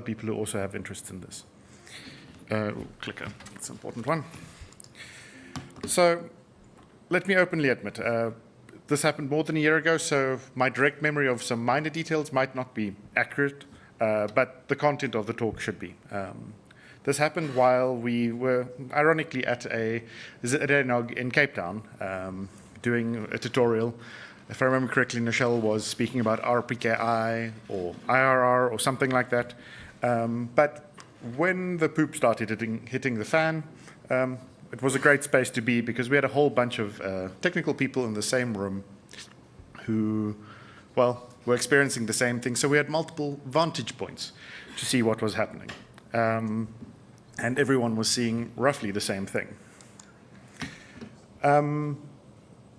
people who also have interests in this. Clicker, it's an important one. So let me openly admit, this happened more than a year ago, so my direct memory of some minor details might not be accurate, but the content of the talk should be. This happened while we were, ironically, at a ZNOG in Cape Town, doing a tutorial. If I remember correctly, Michelle was speaking about RPKI or IRR or something like that. But when the poop started hitting the fan, it was a great space to be because we had a whole bunch of technical people in the same room who, well, were experiencing the same thing. So we had multiple vantage points to see what was happening. And everyone was seeing roughly the same thing.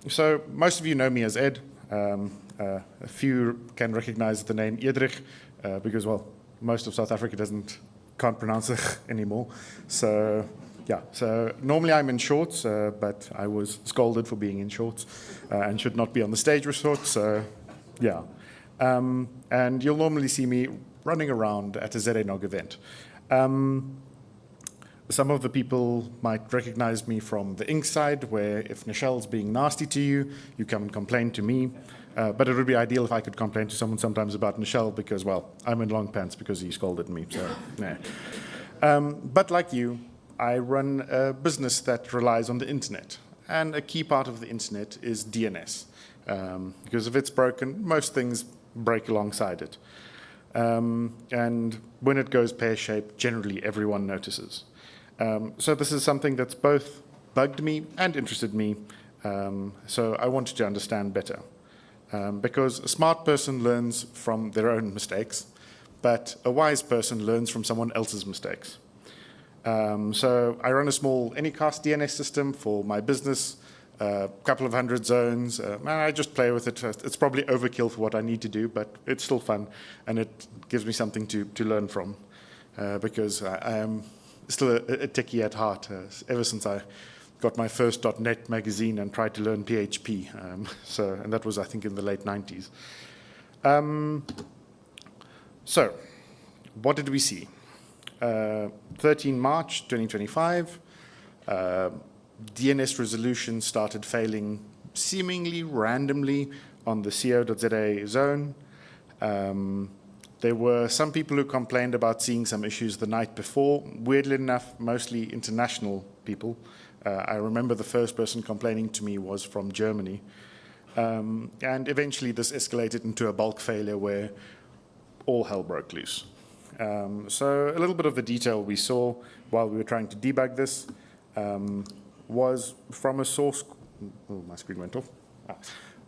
So most of you know me as Ed. A few can recognize the name Edrich because, well, most of South Africa can't pronounce it anymore. So yeah, so normally I'm in shorts, but I was scolded for being in shorts and should not be on the stage with shorts. So yeah, and you'll normally see me running around at a ZNOG event. Some of the people might recognize me from the ink side, where if Michelle's being nasty to you, you come and complain to me. But it would be ideal if I could complain to someone sometimes about Michelle because, well, I'm in long pants because he scolded me. So, yeah. But like you, I run a business that relies on the internet. And a key part of the internet is DNS. Because if it's broken, most things break alongside it. And when it goes pear-shaped, generally everyone notices. So this is something that's both bugged me and interested me, so I wanted to understand better. Because a smart person learns from their own mistakes, but a wise person learns from someone else's mistakes. So I run a small Anycast DNS system for my business, a couple of 100 zones, and I just play with it. It's probably overkill for what I need to do, but it's still fun, and it gives me something to learn from, because I am still a techie at heart, ever since I got my first .NET magazine and tried to learn PHP. And that was, I think, in the late 90s. So what did we see? 13 March 2025, DNS resolution started failing seemingly randomly on the co.za zone. There were some people who complained about seeing some issues the night before. Weirdly enough, mostly international people. I remember the first person complaining to me was from Germany. And eventually this escalated into a bulk failure where all hell broke loose. So a little bit of the detail we saw while we were trying to debug this was from a source, oh, my screen went off,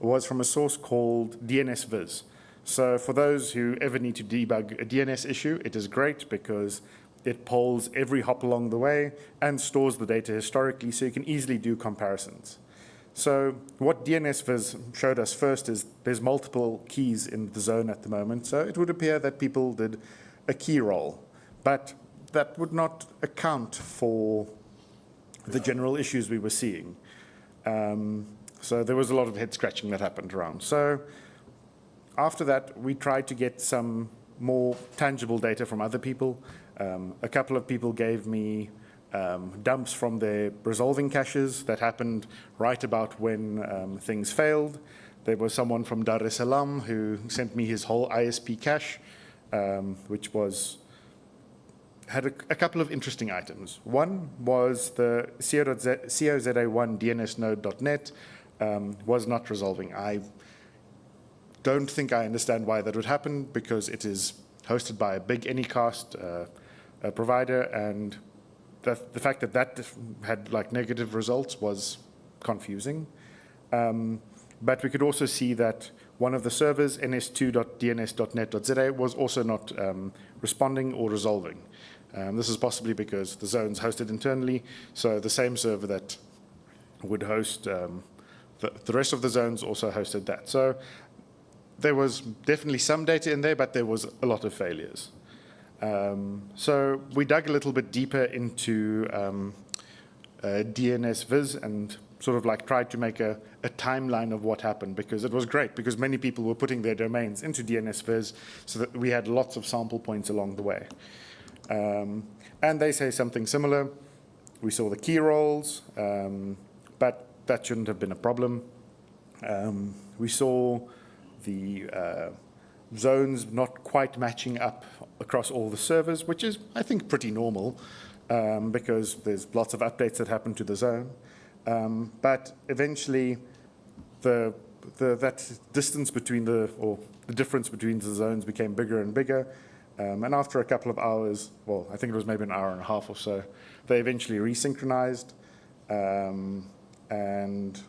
was from a source called DNS Viz. So for those who ever need to debug a DNS issue, it is great because it polls every hop along the way and stores the data historically so you can easily do comparisons. So what DNS Viz showed us first is there's multiple keys in the zone at the moment, so it would appear that people did a key roll, but that would not account for the general issues we were seeing. So there was a lot of head scratching that happened around. So after that, we tried to get some more tangible data from other people. A couple of people gave me dumps from their resolving caches that happened right about when things failed. There was someone from Dar es Salaam who sent me his whole ISP cache, which had a couple of interesting items. One was the co.za1 DNS node.net was not resolving. I don't think I understand why that would happen because it is hosted by a big Anycast provider, and the fact that that had like negative results was confusing. But we could also see that one of the servers, ns2.dns.net.za, was also not responding or resolving. This is possibly because the zone's hosted internally, so the same server that would host the rest of the zones also hosted that. So there was definitely some data in there, but there was a lot of failures. So we dug a little bit deeper into DNS Viz and sort of like tried to make a timeline of what happened, because it was great, because many people were putting their domains into DNSFizz, so that we had lots of sample points along the way. And they say something similar. We saw the key roles, but that shouldn't have been a problem. We saw the zones not quite matching up across all the servers, which is, I think, pretty normal, because there's lots of updates that happen to the zone. But eventually, that distance between the difference between the zones became bigger and bigger. And after a couple of hours, well, I think it was maybe an hour and a half or so, they eventually resynchronized. And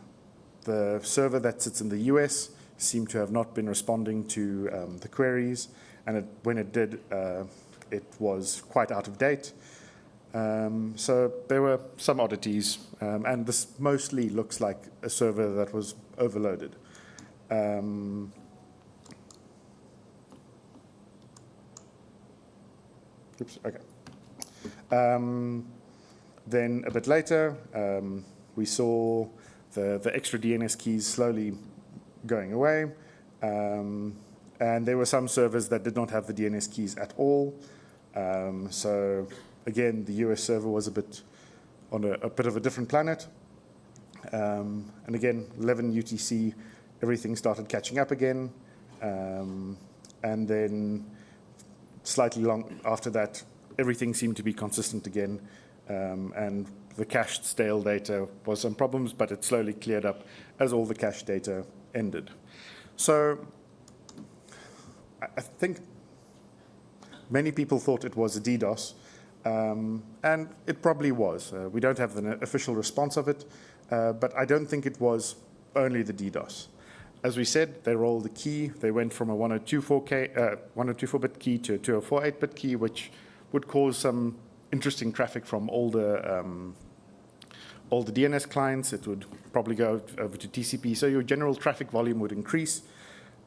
the server that sits in the US seemed to have not been responding to the queries. And when it did, it was quite out of date. So there were some oddities, and this mostly looks like a server that was overloaded. Oops, okay. Then a bit later, we saw the extra DNS keys slowly going away, and there were some servers that did not have the DNS keys at all. So again, the US server was a bit on a bit of a different planet. And again, 11 UTC, everything started catching up again. And then slightly long after that, everything seemed to be consistent again. And the cached stale data was some problems, but it slowly cleared up as all the cached data ended. So I think many people thought it was a DDoS, and it probably was. We don't have the official response of it, but I don't think it was only the DDoS. As we said, they rolled the key. They went from a 102.4-bit key to a 204.8-bit key, which would cause some interesting traffic from all the DNS clients. It would probably go over to TCP, so your general traffic volume would increase.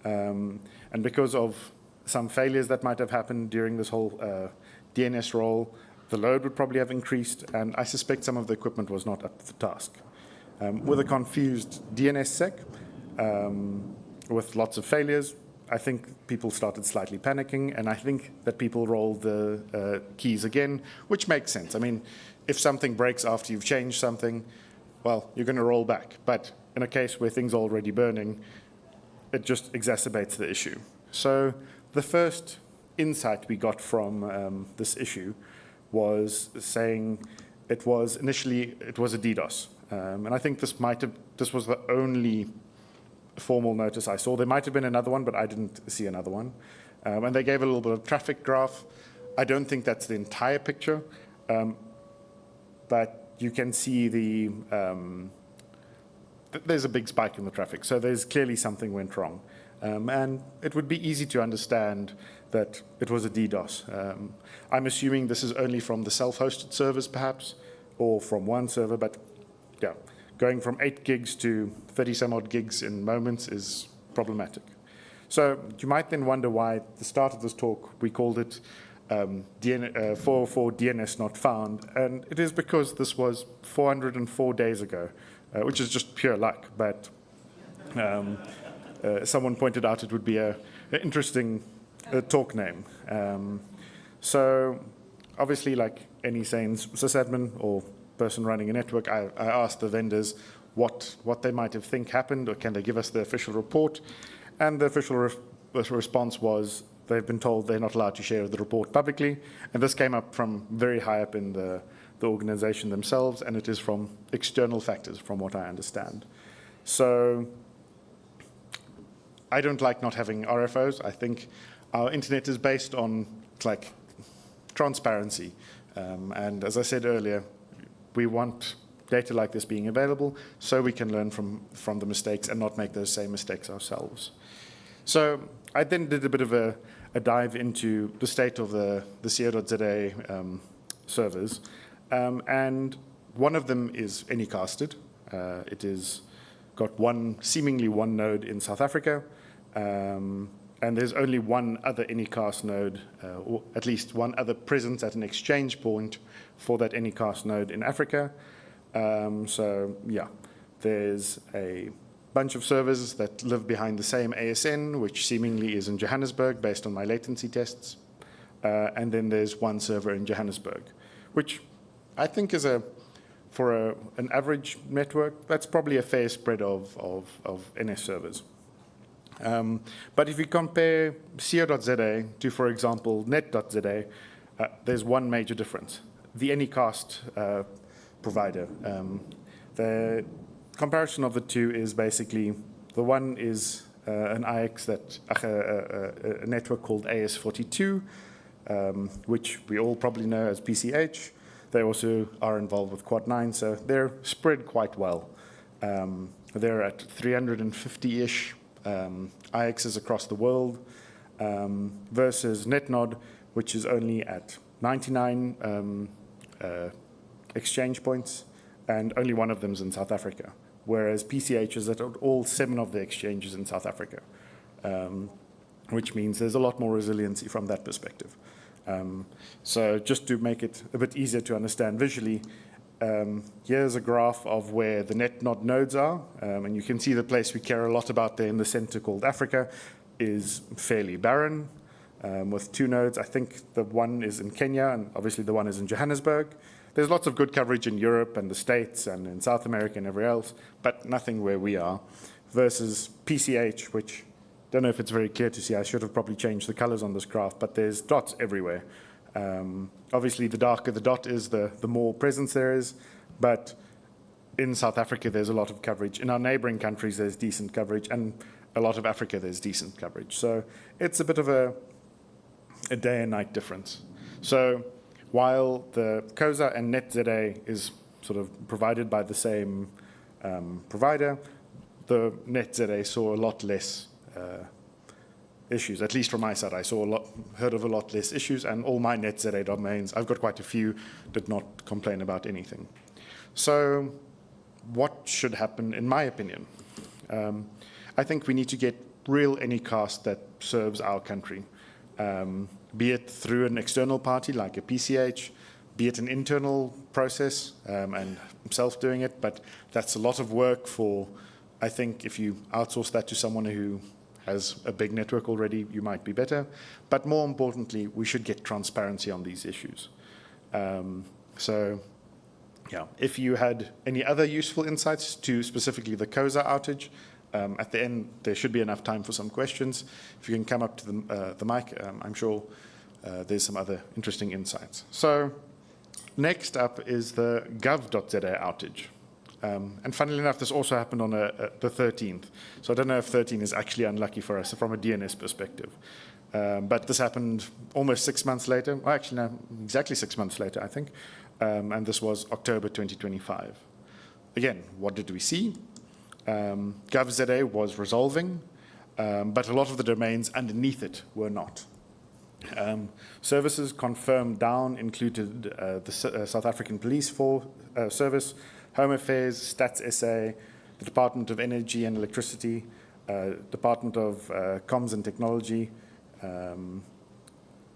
And because of some failures that might have happened during this whole DNS roll, the load would probably have increased, and I suspect some of the equipment was not up to the task. With a confused DNSSEC, with lots of failures, I think people started slightly panicking, and I think that people rolled the keys again, which makes sense. I mean, if something breaks after you've changed something, well, you're going to roll back. But in a case where things are already burning, it just exacerbates the issue. So the first insight we got from this issue was saying it was a DDoS. And I think this was the only formal notice I saw. There might have been another one, but I didn't see another one. And they gave a little bit of traffic graph. I don't think that's the entire picture, but you can see there's a big spike in the traffic. So there's clearly something went wrong. And it would be easy to understand that it was a DDoS. I'm assuming this is only from the self-hosted servers, perhaps, or from one server, but yeah, going from 8 gigs to 30-some-odd gigs in moments is problematic. So you might then wonder why at the start of this talk we called it 404 DNS Not Found, and it is because this was 404 days ago, which is just pure luck, but someone pointed out it would be an interesting talk name. So obviously, like any sane sysadmin or person running a network, I asked the vendors what they might have think happened, or can they give us the official report? And the official response was they've been told they're not allowed to share the report publicly. And this came up from very high up in the organization themselves, and it is from external factors, from what I understand. So I don't like not having RFOs. I think our internet is based on like transparency. And as I said earlier, we want data like this being available so we can learn from the mistakes and not make those same mistakes ourselves. So I then did a bit of a dive into the state of the co.za servers. And one of them is anycasted. It is got seemingly one node in South Africa. And there's only one other Anycast node, or at least one other presence at an exchange point for that Anycast node in Africa. So yeah, There's a bunch of servers that live behind the same ASN, which seemingly is in Johannesburg based on my latency tests. And then there's one server in Johannesburg, which I think is for an average network, that's probably a fair spread of NS servers. But if you compare co.za to, for example, net.za, there's one major difference. The Anycast provider. The comparison of the two is basically, the one is an IX that, a network called AS42, which we all probably know as PCH. They also are involved with Quad9, so they're spread quite well. They're at 350-ish IXs across the world, versus NetNod, which is only at 99 exchange points, and only one of them is in South Africa, whereas PCH is at all 7 of the exchanges in South Africa, which means there's a lot more resiliency from that perspective. So just to make it a bit easier to understand visually, here's a graph of where the NetNod nodes are, and you can see the place we care a lot about there in the center called Africa is fairly barren, with 2 nodes. I think the one is in Kenya, and obviously the one is in Johannesburg. There's lots of good coverage in Europe and the States and in South America and everywhere else, but nothing where we are, versus PCH, which I don't know if it's very clear to see. I should have probably changed the colors on this graph, but there's dots everywhere. Obviously, the darker the dot is, the more presence there is, but in South Africa, there's a lot of coverage. In our neighboring countries, there's decent coverage, and a lot of Africa, there's decent coverage. So it's a bit of a day and night difference. So while the co.za and net.za is sort of provided by the same provider, the net.za saw a lot less issues. At least from my side, I heard of a lot less issues, and all my net.za domains, I've got quite a few, did not complain about anything. So what should happen, in my opinion? I think we need to get real Anycast that serves our country, be it through an external party like a PCH, be it an internal process and self doing it, but that's a lot of work for, I think if you outsource that to someone who has a big network already, you might be better. But more importantly, we should get transparency on these issues. So yeah, if you had any other useful insights to specifically the co.za outage, at the end, there should be enough time for some questions. If you can come up to the mic, I'm sure there's some other interesting insights. So next up is the gov.za outage. And funnily enough, this also happened on the 13th. So I don't know if 13 is actually unlucky for us from a DNS perspective. But this happened almost 6 months later. Well, actually, no, exactly 6 months later, I think. And this was October 2025. Again, what did we see? gov.za was resolving, but a lot of the domains underneath it were not. Services confirmed down included the South African Police Service, Home Affairs, Stats SA, the Department of Energy and Electricity, Department of Comms and Technology.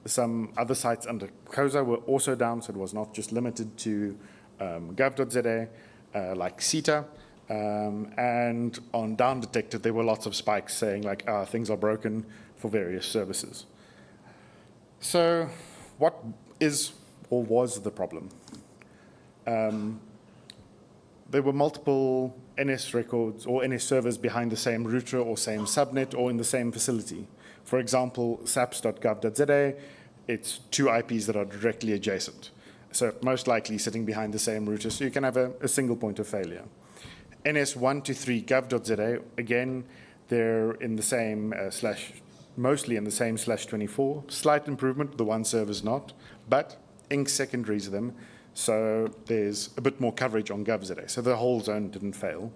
Some other sites under co.za were also down, so it was not just limited to gov.za, like CETA. And on Down Detected, there were lots of spikes saying like, things are broken for various services. So what is or was the problem? There were multiple NS records or NS servers behind the same router or same subnet or in the same facility. For example, saps.gov.za, it's 2 IPs that are directly adjacent. So most likely sitting behind the same router, so you can have a single point of failure. NS123gov.za, again, they're in the same mostly in the same /24. Slight improvement, the one server's not, but Inc. secondaries them, so there's a bit more coverage on gov.za. So the whole zone didn't fail.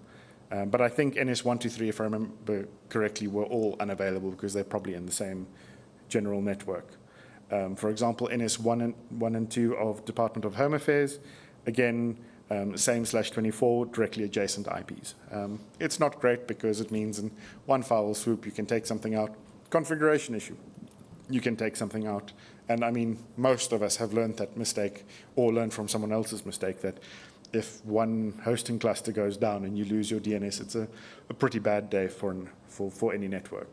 But I think NS123, if I remember correctly, were all unavailable because they're probably in the same general network. For example, NS1 and 2 of Department of Home Affairs, again, same /24, directly adjacent IPs. It's not great because it means in one foul swoop you can take something out. Configuration issue, you can take something out. And I mean, most of us have learned that mistake or learned from someone else's mistake that if one hosting cluster goes down and you lose your DNS, it's a pretty bad day for any network.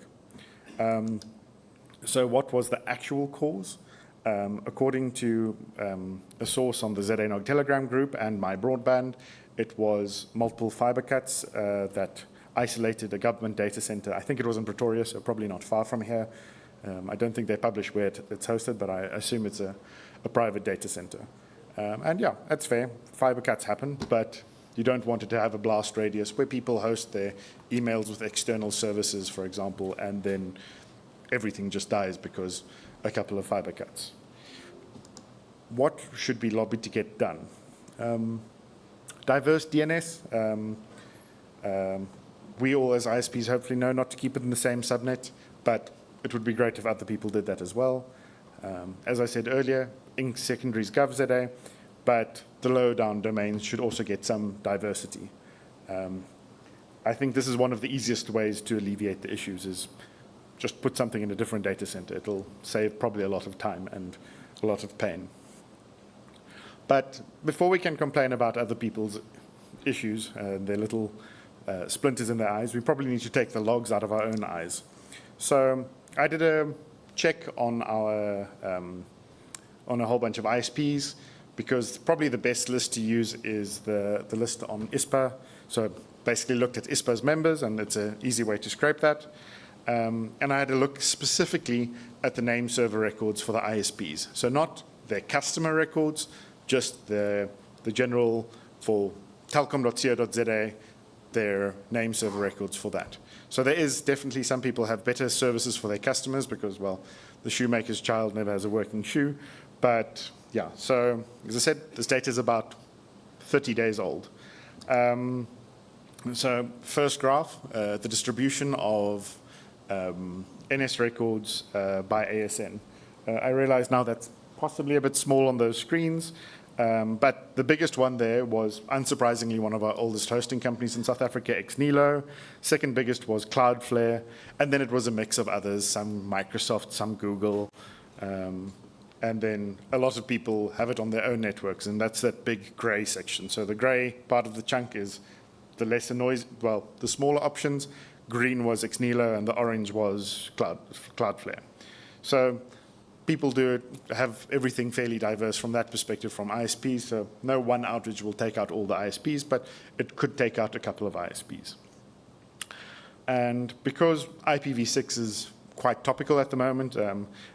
So what was the actual cause? According to a source on the ZANOG Telegram group and my broadband, it was multiple fiber cuts that isolated a government data center. I think it was in Pretoria, so probably not far from here. I don't think they publish where it's hosted, but I assume it's a private data center. And yeah, that's fair. Fiber cuts happen, but you don't want it to have a blast radius where people host their emails with external services, for example, and then everything just dies because a couple of fiber cuts. What should be lobbied to get done? Diverse DNS. We all as ISPs hopefully know not to keep it in the same subnet, but it would be great if other people did that as well. As I said earlier, Inc. secondaries gov.za, but the low-down domains should also get some diversity. I think this is one of the easiest ways to alleviate the issues is just put something in a different data center. It'll save probably a lot of time and a lot of pain. But before we can complain about other people's issues, their little splinters in their eyes, we probably need to take the logs out of our own eyes. So I did a check on our on a whole bunch of ISPs, because probably the best list to use is the list on ISPA. So basically looked at ISPA's members, and it's an easy way to scrape that. And I had a look specifically at the name server records for the ISPs. So not their customer records, just the general for telkom.co.za, their name server records for that. So there is definitely some people have better services for their customers because, well, the shoemaker's child never has a working shoe. But yeah, so as I said, this data is about 30 days old. So first graph, the distribution of NS records by ASN. I realize now that's possibly a bit small on those screens, but the biggest one there was, unsurprisingly, one of our oldest hosting companies in South Africa, Xnilo. Second biggest was Cloudflare, and then it was a mix of others, some Microsoft, some Google, and then a lot of people have it on their own networks, and that's that big gray section. So the gray part of the chunk is the lesser noise, well, the smaller options. Green was Xnilo, and the orange was Cloudflare. So people have everything fairly diverse from that perspective from ISPs, so no one outage will take out all the ISPs, but it could take out a couple of ISPs. And because IPv6 is quite topical at the moment,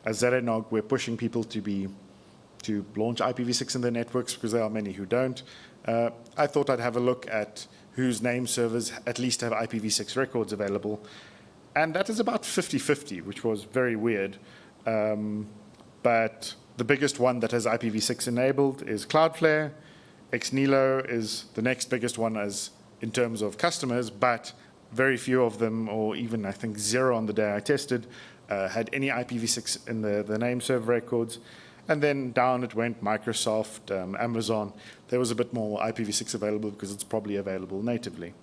as ZANOG, we're pushing people to launch IPv6 in their networks because there are many who don't. I thought I'd have a look at whose name servers at least have IPv6 records available. And that is about 50-50, which was very weird. But the biggest one that has IPv6 enabled is Cloudflare. Xnilo is the next biggest one in terms of customers, but very few of them, or even I think 0 on the day I tested, had any IPv6 in the name server records. And then down it went, Microsoft, Amazon. There was a bit more IPv6 available because it's probably available natively.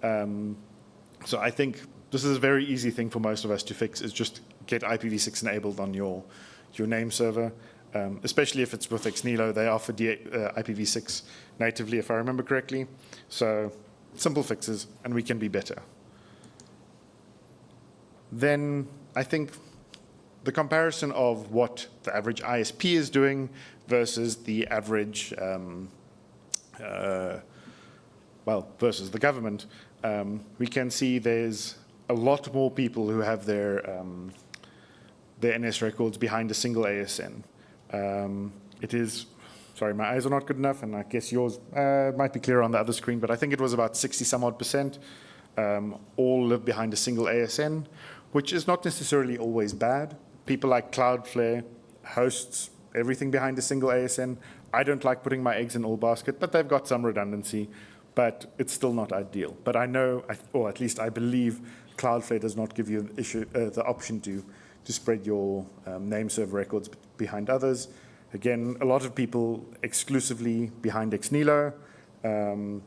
So I think this is a very easy thing for most of us to fix, is just get IPv6 enabled on your name server, especially if it's with Xnilo. They offer IPv6 natively, if I remember correctly. So simple fixes, and we can be better. Then I think the comparison of what the average ISP is doing versus the average, versus the government, we can see there's a lot more people who have their NS records behind a single ASN. It is, sorry, my eyes are not good enough, and I guess yours might be clearer on the other screen, but I think it was about 60-some-odd% all live behind a single ASN, which is not necessarily always bad. People like Cloudflare hosts everything behind a single ASN. I don't like putting my eggs in all basket, but they've got some redundancy, but it's still not ideal. But I know, or at least I believe, Cloudflare does not give you the option to spread your name server records behind others. Again, a lot of people exclusively behind Xnilo, and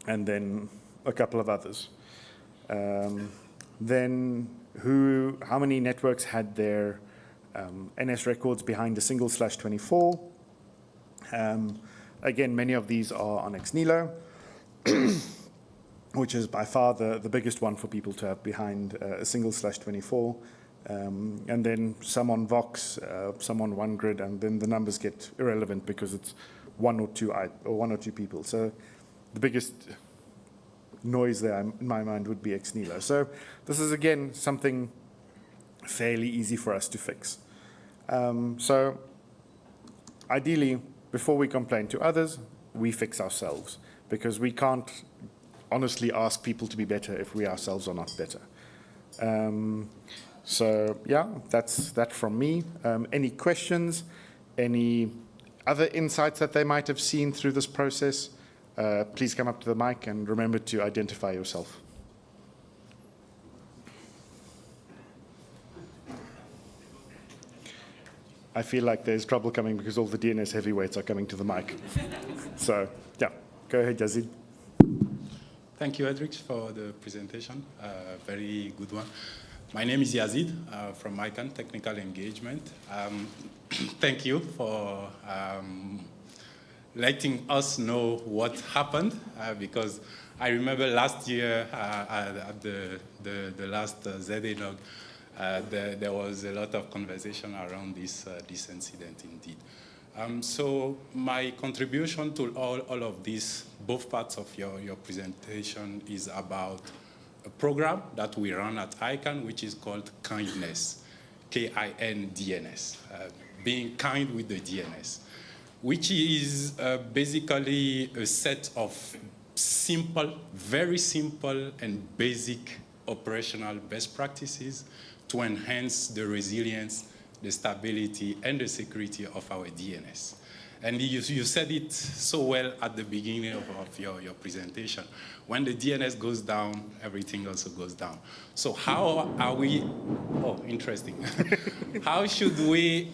then a couple of others. Then how many networks had their NS records behind a single /24? again, many of these are on Xnilo, which is by far the biggest one for people to have behind a single /24. And then some on Vox, some on OneGrid, and then the numbers get irrelevant because it's one or two people. So the biggest noise there in my mind would be Xnilo. So this is again something fairly easy for us to fix. So ideally, before we complain to others, we fix ourselves, because we can't honestly ask people to be better if we ourselves are not better. So yeah, that's that from me. Any questions? Any other insights that they might have seen through this process? Please come up to the mic and remember to identify yourself. I feel like there's trouble coming because all the DNS heavyweights are coming to the mic. So yeah, go ahead, Yazid. Thank you, Edrich, for the presentation. Very good one. My name is Yazid from ICANN Technical Engagement. Thank you for letting us know what happened, because I remember last year at the last ZAlog, there was a lot of conversation around this incident indeed. So my contribution to all of this, both parts of your presentation, is about a program that we run at ICANN, which is called Kindness, K-I-N-D-N-S, being kind with the DNS, which is basically a set of simple, very simple and basic operational best practices to enhance the resilience, the stability, and the security of our DNS. And you said it so well at the beginning of your presentation. When the DNS goes down, everything also goes down. So how are we, oh, interesting. How should we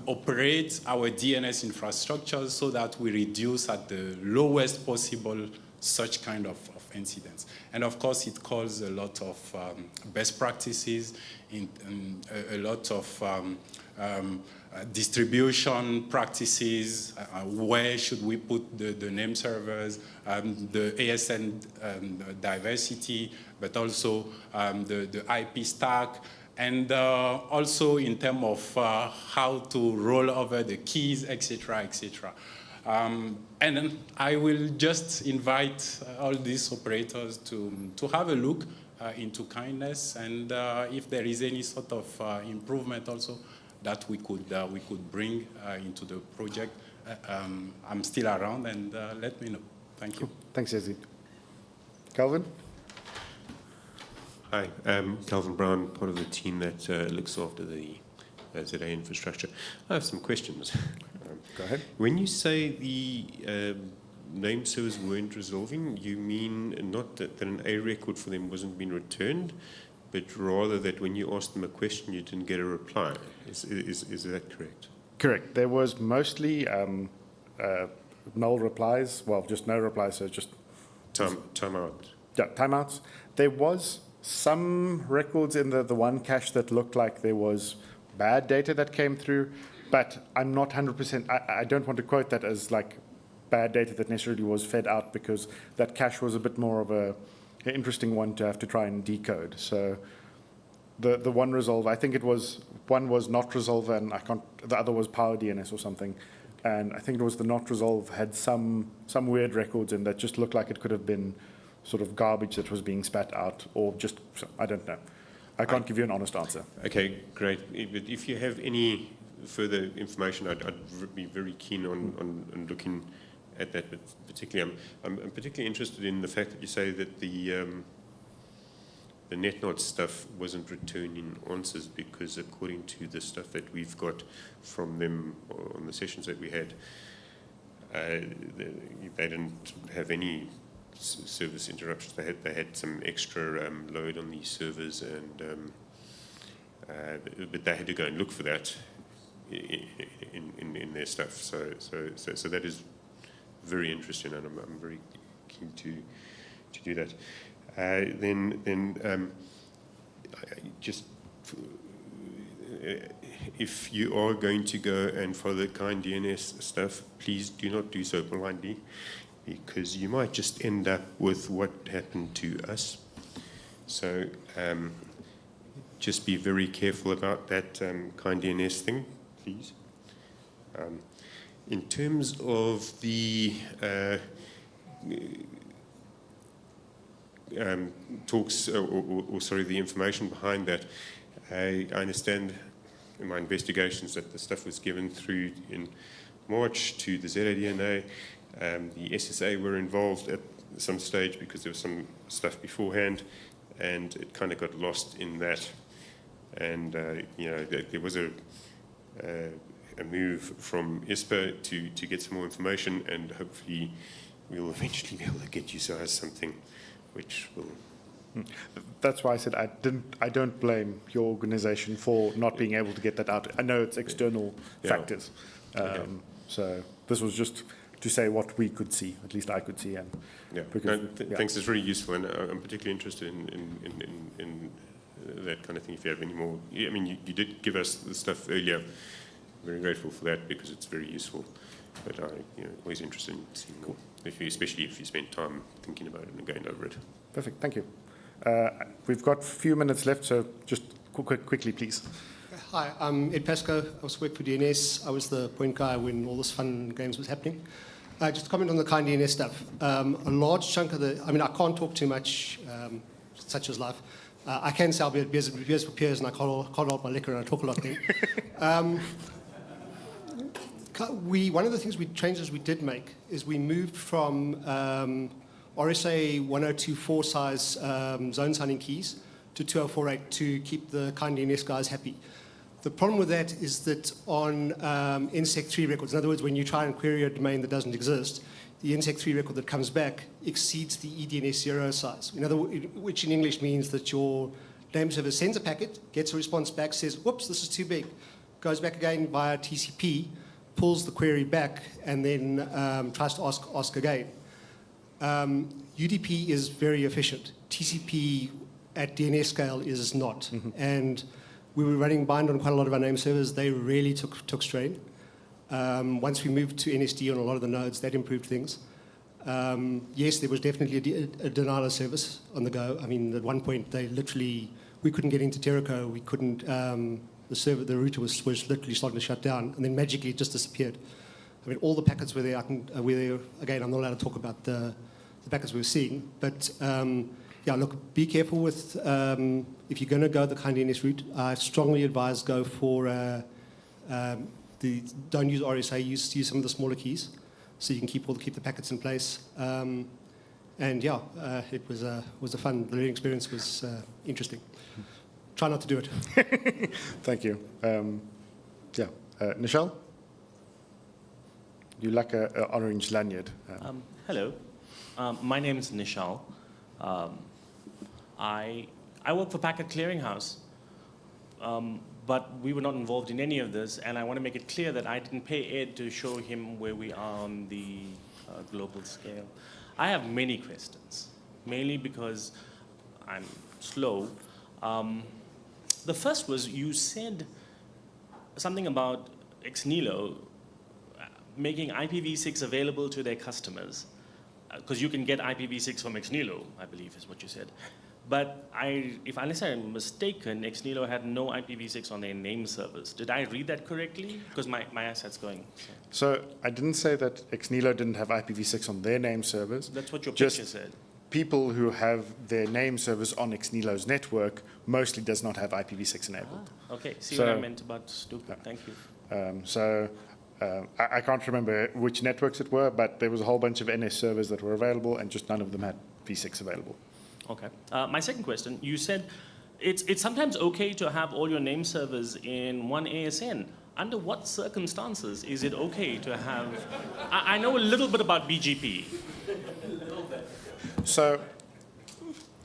operate our DNS infrastructure so that we reduce at the lowest possible such kind of incidents? And of course, it calls a lot of best practices, a lot of distribution practices, where should we put the name servers, the ASN diversity, but also the IP stack, and also in terms of how to roll over the keys, etc., etc. And then I will just invite all these operators to have a look into Kindness, and if there is any sort of improvement also that we could bring into the project, I'm still around, and let me know. Thank you. Thanks, Yazid. Calvin? Hi, Calvin Brown, part of the team that looks after the ZA infrastructure. I have some questions. Go ahead. When you say the name servers weren't resolving, you mean not that an A record for them wasn't being returned, but rather that when you asked them a question, you didn't get a reply. Is that correct? Correct. There was mostly null replies. Well, just no replies, so just Timeout. Yeah, timeouts. There was some records in the one cache that looked like there was bad data that came through, but I'm not 100%. I don't want to quote that as like bad data that necessarily was fed out, because that cache was a bit more of an interesting one to have to try and decode. So the one resolve, I think it was, one was not resolve, and the other was power DNS or something. And I think it was the not resolve had some weird records in that just looked like it could have been sort of garbage that was being spat out, or just, I don't know. I can't give you an honest answer. Okay, great. But if you have any further information, I'd be very keen on looking at that. But particularly, I'm particularly interested in the fact that you say that the NetNod stuff wasn't returning answers, because according to the stuff that we've got from them on the sessions that we had, they didn't have any service interruptions. They had some extra load on these servers, and but they had to go and look for that in their stuff. So that is very interesting, and I'm very keen to do that. Then just if you are going to go and follow the kind DNS stuff, please do not do so blindly, because you might just end up with what happened to us. So just be very careful about that kind DNS thing, please. In terms of the talks, or sorry, the information behind that, I understand in my investigations that the stuff was given through in March to the ZADNA. The SSA were involved at some stage because there was some stuff beforehand, and it kind of got lost in that. And there was a move from ISPA to get some more information, and hopefully we'll eventually be able to get you guys something which will. That's why I said I don't blame your organisation for not being able to get that out. I know it's external factors. So this was just to say what we could see, at least I could see. And thanks, it's really useful, and I'm particularly interested in that kind of thing. If you have any more, I mean, you did give us the stuff earlier. I'm very grateful for that because it's very useful. But I'm always interested in seeing more, especially if you spend time thinking about it and going over it. Perfect, thank you. We've got a few minutes left, so just quickly, please. Hi, I'm Ed Pascoe. I also work for DNS. I was the point guy when all this fun games was happening. Just to comment on the kind DNS stuff. A large chunk of the, I mean, I can't talk too much, such as life. I can say I'll be at beers for peers, and I can't hold my liquor, and I talk a lot then. One of the changes we did make is we moved from RSA 1024 size zone signing keys to 2048 to keep the kind DNS guys happy. The problem with that is that on NSEC3 records, in other words, when you try and query a domain that doesn't exist, the NSEC3 record that comes back exceeds the EDNS 0 size, which in English means that your name server sends a packet, gets a response back, says, whoops, this is too big, goes back again via TCP, pulls the query back, and then tries to ask again. UDP is very efficient. TCP at DNS scale is not. Mm-hmm. And we were running behind on quite a lot of our name servers. They really took strain. Once we moved to NSD on a lot of the nodes, that improved things. Yes, there was definitely a denial of service on the go. I mean, at one point, we couldn't get into Terraco. We couldn't, the router was literally starting to shut down, and then magically it just disappeared. I mean, all the packets were there. Again, I'm not allowed to talk about the packets we were seeing, but look, be careful with, if you're going to go the kind DNS route, I strongly advise go for, don't use RSA, use some of the smaller keys, so you can keep the packets in place. It was a fun, the learning experience was interesting. Try not to do it. Thank you. Nichelle? You like an orange lanyard. Hello. My name is Nishal. I work for Packet Clearinghouse, but we were not involved in any of this, and I want to make it clear that I didn't pay Ed to show him where we are on the global scale. I have many questions, mainly because I'm slow. The first was, you said something about Exnilo making IPv6 available to their customers, because you can get IPv6 from Exnilo, I believe is what you said. But unless I'm mistaken, Exnilo had no IPv6 on their name servers. Did I read that correctly? Because my asset's going. So I didn't say that Exnilo didn't have IPv6 on their name servers. That's what your picture said. People who have their name servers on Exnilo's network mostly does not have IPv6 enabled. Okay, see what I meant about stupid. Thank you. I can't remember which networks it were, but there was a whole bunch of NS servers that were available, and just none of them had V6 available. Okay. My second question, you said it's sometimes okay to have all your name servers in one ASN. Under what circumstances is it okay to have... I know a little bit about BGP. So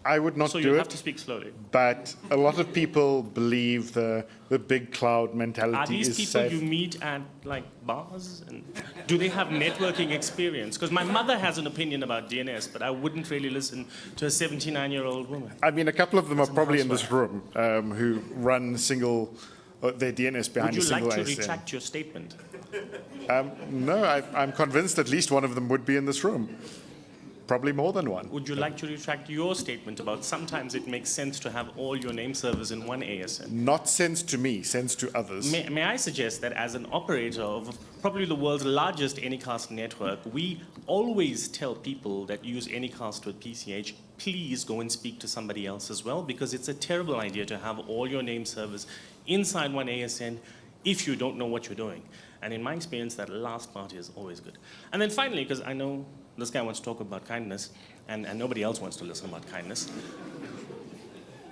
I would not do it. So you have to speak slowly. But a lot of people believe the big cloud mentality is safe. Are these people you meet at like bars? And do they have networking experience? Because my mother has an opinion about DNS, but I wouldn't really listen to a 79-year-old woman. I mean, a couple of them are probably in this room who run single their DNS behind Would a you like single to ASN. retract your statement? No, I'm convinced at least one of them would be in this room. Probably more than one. Would you like to retract your statement about sometimes it makes sense to have all your name servers in one ASN? Not sense to me, sense to others. May I suggest that as an operator of probably the world's largest Anycast network, we always tell people that use Anycast with PCH, please go and speak to somebody else as well, because it's a terrible idea to have all your name servers inside one ASN if you don't know what you're doing. And in my experience, that last part is always good. And then finally, because I know this guy wants to talk about kindness, and nobody else wants to listen about kindness,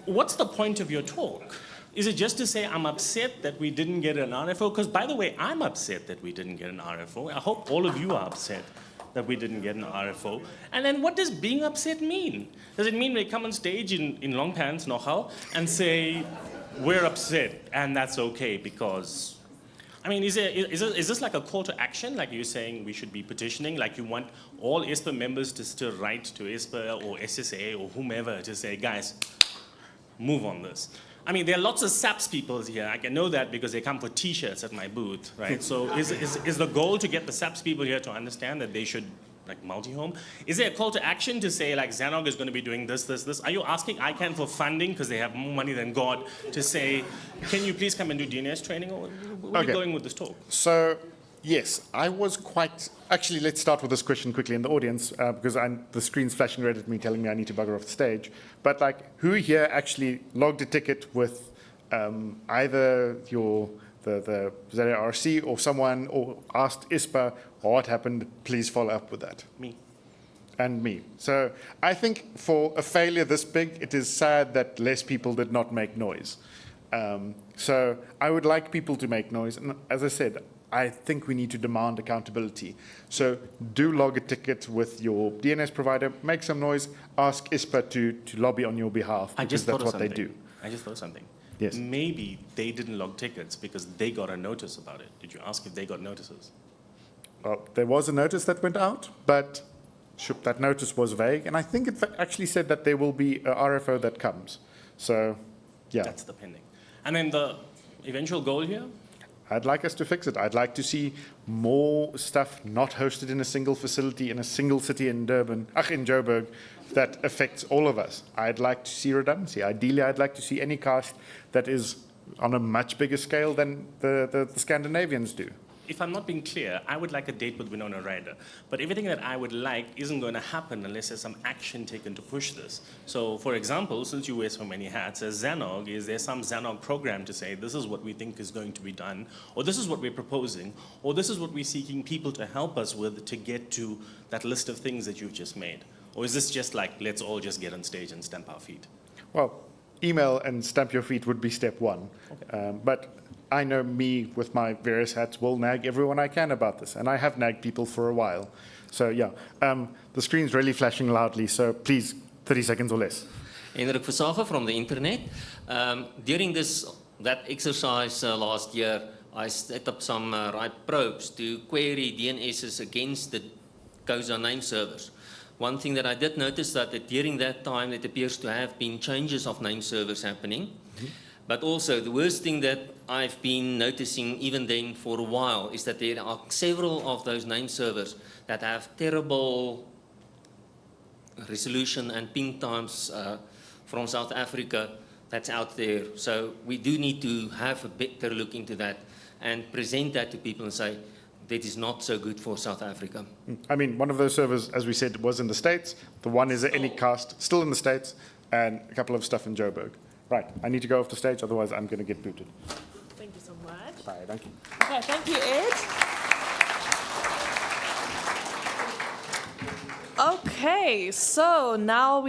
what's the point of your talk? Is it just to say, I'm upset that we didn't get an RFO? Because, by the way, I'm upset that we didn't get an RFO. I hope all of you are upset that we didn't get an RFO. And then what does being upset mean? Does it mean they come on stage in long pants, nochal, and say, we're upset, and that's okay because... I mean, is this like a call to action? Like you're saying we should be petitioning? Like you want all ISPA members to still write to ISPA or SSA or whomever to say, guys, move on this. I mean, there are lots of SAPS people here. I can know that because they come for T-shirts at my booth, right? So is the goal to get the SAPS people here to understand that they should like multi-home? Is there a call to action to say like Zanog is going to be doing this, this, this? Are you asking ICANN for funding because they have more money than God to say, can you please come and do DNS training? Or where are we going with this talk? So, yes, I was quite... Actually, let's start with this question quickly in the audience because the screen's flashing red at me telling me I need to bugger off the stage. But like, who here actually logged a ticket with either the ZARC or someone or asked ISPA what happened, please follow up with that? Me. And me. So I think for a failure this big, it is sad that less people did not make noise. So I would like people to make noise. And as I said, I think we need to demand accountability. So do log a ticket with your DNS provider, make some noise, ask ISPA to lobby on your behalf, because that's what they do. I just thought of something. Yes. Maybe they didn't log tickets because they got a notice about it. Did you ask if they got notices? Well, there was a notice that went out, but that notice was vague. And I think it actually said that there will be a RFO that comes. So, yeah. That's the pending. And then the eventual goal here? I'd like us to fix it. I'd like to see more stuff not hosted in a single facility in a single city in Joburg that affects all of us. I'd like to see redundancy. Ideally, I'd like to see Anycast that is on a much bigger scale than the Scandinavians do. If I'm not being clear, I would like a date with Winona Ryder. But everything that I would like isn't going to happen unless there's some action taken to push this. So, for example, since you wear so many hats, as Zanog, is there some Zanog program to say this is what we think is going to be done, or this is what we're proposing, or this is what we're seeking people to help us with to get to that list of things that you've just made? Or is this just like, let's all just get on stage and stamp our feet? Well, email and stamp your feet would be step one. Okay. But I know me, with my various hats, will nag everyone I can about this. And I have nagged people for a while. So, yeah, the screen's really flashing loudly, so please, 30 seconds or less. Edrich Versager from the internet. During that exercise last year, I set up some right probes to query DNSs against the co.za name servers. One thing that I did notice that during that time, it appears to have been changes of name servers happening. Mm-hmm. But also, the worst thing that I've been noticing even then for a while is that there are several of those name servers that have terrible resolution and ping times from South Africa that's out there. So we do need to have a better look into that and present that to people and say, that is not so good for South Africa. I mean, one of those servers, as we said, was in the States. The one is Anycast, still in the States, and a couple of stuff in Joburg. Right, I need to go off the stage, otherwise I'm going to get booted. Thank you so much. Bye, thank you. Okay, thank you, Ed. Okay, so now we